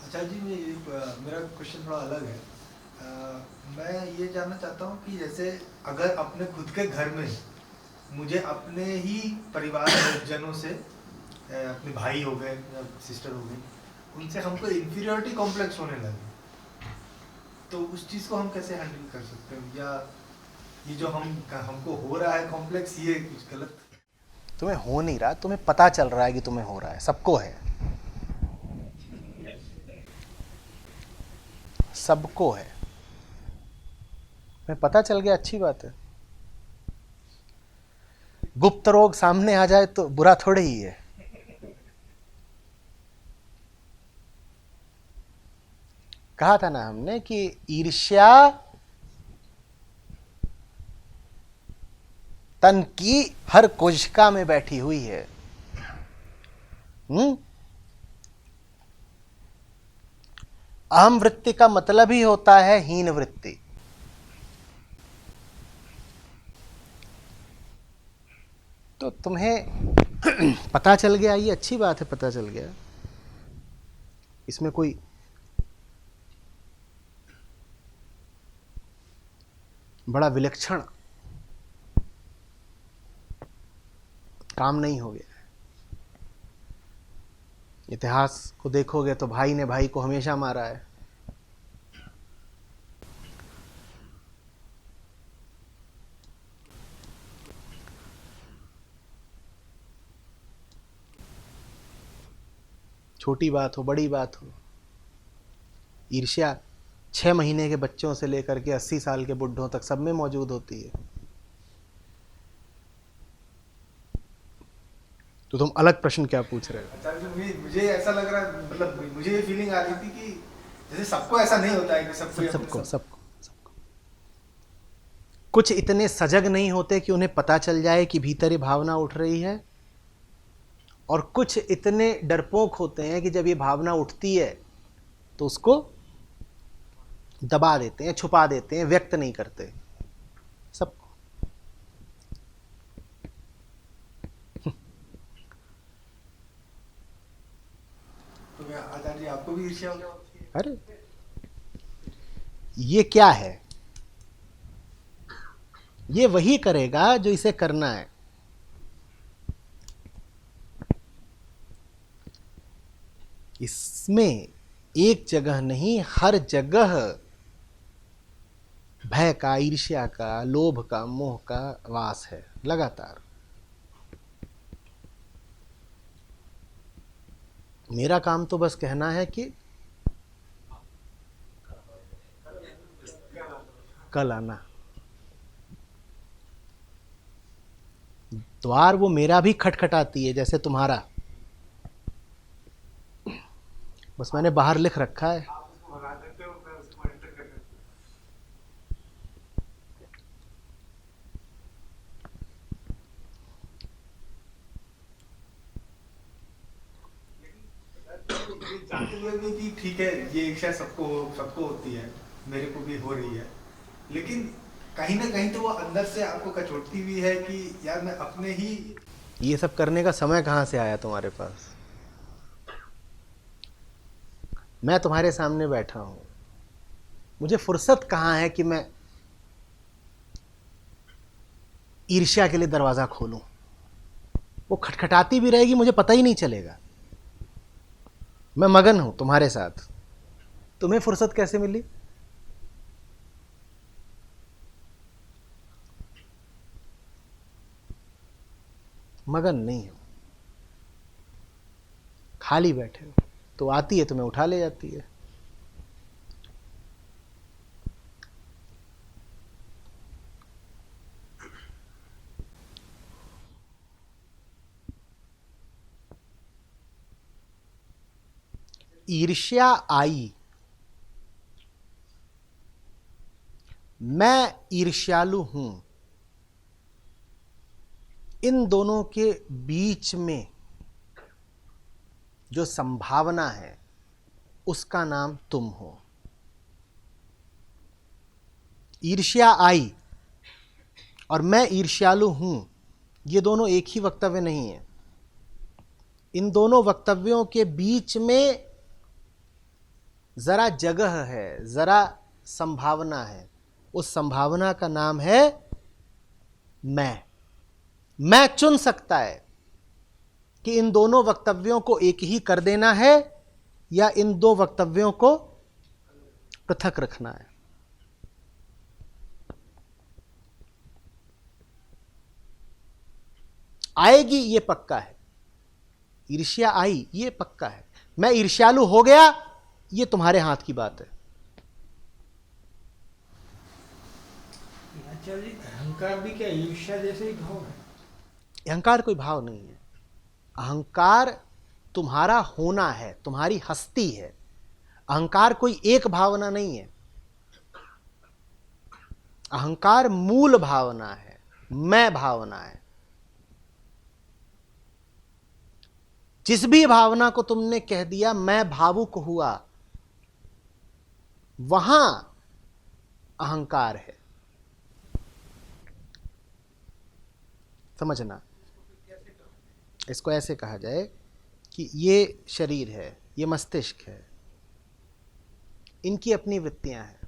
अच्छा जी, मेरा क्वेश्चन थोड़ा अलग है। मैं ये जानना चाहता हूँ कि जैसे अगर अपने खुद के घर में मुझे अपने ही परिवार जनों से अपने भाई हो गए या सिस्टर हो गई, उनसे हमको इन्फीरियोरिटी कॉम्प्लेक्स होने लगे, तो उस चीज़ को हम कैसे हैंडल कर सकते हैं? या ये जो हमको हो रहा है कॉम्प्लेक्स, ये कुछ गलत? तुम्हें हो नहीं रहा, तुम्हें पता चल रहा है कि तुम्हें हो रहा है। सबको है, सबको है। तुम्हें पता चल गया, अच्छी बात है। गुप्त रोग सामने आ जाए तो बुरा थोड़े ही है। कहा था ना हमने कि ईर्ष्या तन की हर कोशिका में बैठी हुई है। अहम वृत्ति का मतलब ही होता है हीन वृत्ति। तो तुम्हें पता चल गया, ये अच्छी बात है, पता चल गया। इसमें कोई बड़ा विलक्षण काम नहीं हो गया। इतिहास को देखोगे तो भाई ने भाई को हमेशा मारा है। छोटी बात हो, बड़ी बात हो, ईर्ष्या 6 महीने के बच्चों से लेकर के 80 साल के बुढ़ों तक सब में मौजूद होती है। तो तुम अलग प्रश्न क्या पूछ रहे हो? अच्छा, मुझे ऐसा लग रहा है, मतलब मुझे ये फीलिंग आ रही थी कि जैसे सबको ऐसा नहीं होता है कि सबको सब या फिर सबको सब। सबको सबको कुछ इतने सजग नहीं होते कि उन्हें पता चल जाए कि भीतर ये भावना उठ रही है, और कुछ इतने डरपोक होते हैं कि जब ये भावना उठती है तो उसको दबा देते हैं, छुपा देते हैं, व्यक्त नहीं करते। सबको। तो क्या आचार्य जी, आपको भी ईर्ष्या होती है? अरे, ये क्या है? ये वही करेगा जो इसे करना है। इसमें एक जगह नहीं, हर जगह भय का, ईर्ष्या का, लोभ का, मोह का वास है लगातार। मेरा काम तो बस कहना है कि कल आना। द्वार वो मेरा भी खटखटाती है जैसे तुम्हारा, बस मैंने बाहर लिख रखा है। आप उसको भगा देते हो, मैं उसको एंटर कर देता हूँ। ये जानते हुए भी कि ठीक है, ये ईर्ष्या सबको होती है, मेरे को भी हो रही है, लेकिन कहीं ना कहीं तो वो अंदर से आपको कचोटती भी है कि यार मैं अपने ही। ये सब करने का समय कहाँ से आया तुम्हारे पास? मैं तुम्हारे सामने बैठा हूं, मुझे फुर्सत कहाँ है कि मैं ईर्ष्या के लिए दरवाजा खोलूं? वो खटखटाती भी रहेगी, मुझे पता ही नहीं चलेगा। मैं मगन हूं तुम्हारे साथ। तुम्हें फुर्सत कैसे मिली? मगन नहीं हो, खाली बैठे हो, तो आती है तुम्हें उठा ले जाती है। ईर्ष्या आई, मैं ईर्ष्यालु हूं, इन दोनों के बीच में जो संभावना है उसका नाम तुम हो। ईर्ष्या आई और मैं ईर्ष्यालु हूं, ये दोनों एक ही वक्तव्य नहीं है। इन दोनों वक्तव्यों के बीच में जरा जगह है, जरा संभावना है। उस संभावना का नाम है मैं चुन सकता है कि इन दोनों वक्तव्यों को एक ही कर देना है या इन दो वक्तव्यों को पृथक रखना है। आएगी ये पक्का है, ईर्ष्या आई ये पक्का है। मैं ईर्ष्यालु हो गया ये तुम्हारे हाथ की बात है। आचार्य जी, अहंकार भी क्या ईर्ष्या जैसे ही भाव है? अहंकार कोई भाव नहीं है। अहंकार तुम्हारा होना है, तुम्हारी हस्ती है। अहंकार कोई एक भावना नहीं है। अहंकार मूल भावना है, मैं भावना है। जिस भी भावना को तुमने कह दिया मैं भावुक हुआ, वहां अहंकार है। समझना, इसको ऐसे कहा जाए कि ये शरीर है, ये मस्तिष्क है, इनकी अपनी वृत्तियां हैं,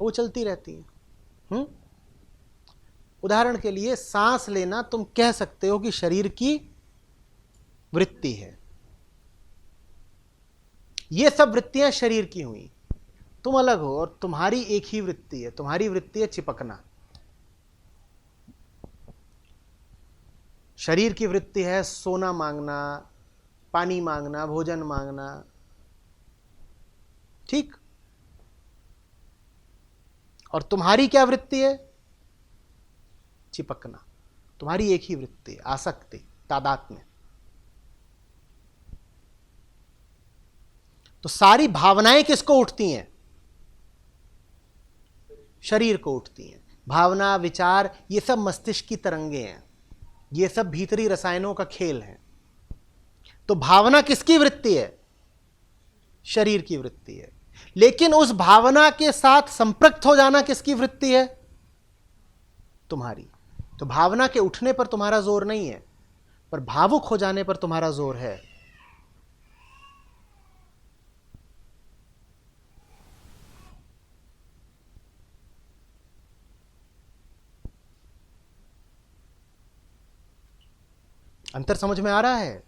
वो चलती रहती हैं। उदाहरण के लिए सांस लेना तुम कह सकते हो कि शरीर की वृत्ति है। ये सब वृत्तियां शरीर की हुई, तुम अलग हो और तुम्हारी एक ही वृत्ति है। तुम्हारी वृत्ति है चिपकना। शरीर की वृत्ति है सोना मांगना, पानी मांगना, भोजन मांगना, ठीक। और तुम्हारी क्या वृत्ति है? चिपकना। तुम्हारी एक ही वृत्ति, आसक्ति, तादात्म्य। तो सारी भावनाएं किसको उठती हैं? शरीर को उठती हैं। भावना, विचार, ये सब मस्तिष्क की तरंगे हैं, ये सब भीतरी रसायनों का खेल है। तो भावना किसकी वृत्ति है? शरीर की वृत्ति है। लेकिन उस भावना के साथ संपृक्त हो जाना किसकी वृत्ति है? तुम्हारी। तो भावना के उठने पर तुम्हारा जोर नहीं है, पर भावुक हो जाने पर तुम्हारा जोर है। अंतर समझ में आ रहा है?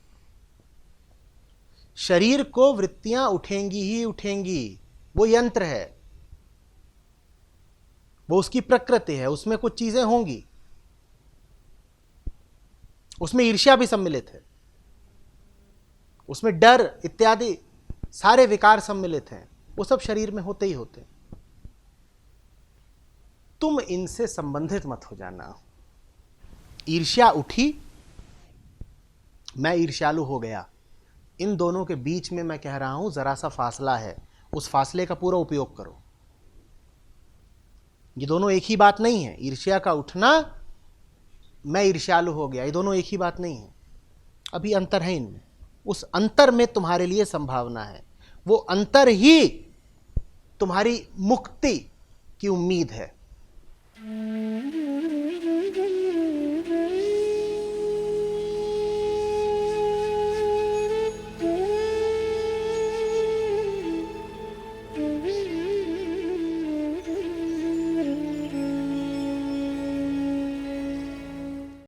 शरीर को वृत्तियां उठेंगी ही उठेंगी, वो यंत्र है, वो उसकी प्रकृति है, उसमें कुछ चीजें होंगी, उसमें ईर्ष्या भी सम्मिलित है, उसमें डर इत्यादि सारे विकार सम्मिलित हैं, वो सब शरीर में होते ही होते हैं। तुम इनसे संबंधित मत हो जाना। ईर्ष्या उठी, मैं ईर्ष्यालु हो गया, इन दोनों के बीच में मैं कह रहा हूं जरा सा फासला है, उस फासले का पूरा उपयोग करो। ये दोनों एक ही बात नहीं है। ईर्ष्या का उठना, मैं ईर्ष्यालु हो गया, ये दोनों एक ही बात नहीं है। अभी अंतर है इनमें। उस अंतर में तुम्हारे लिए संभावना है। वो अंतर ही तुम्हारी मुक्ति की उम्मीद है।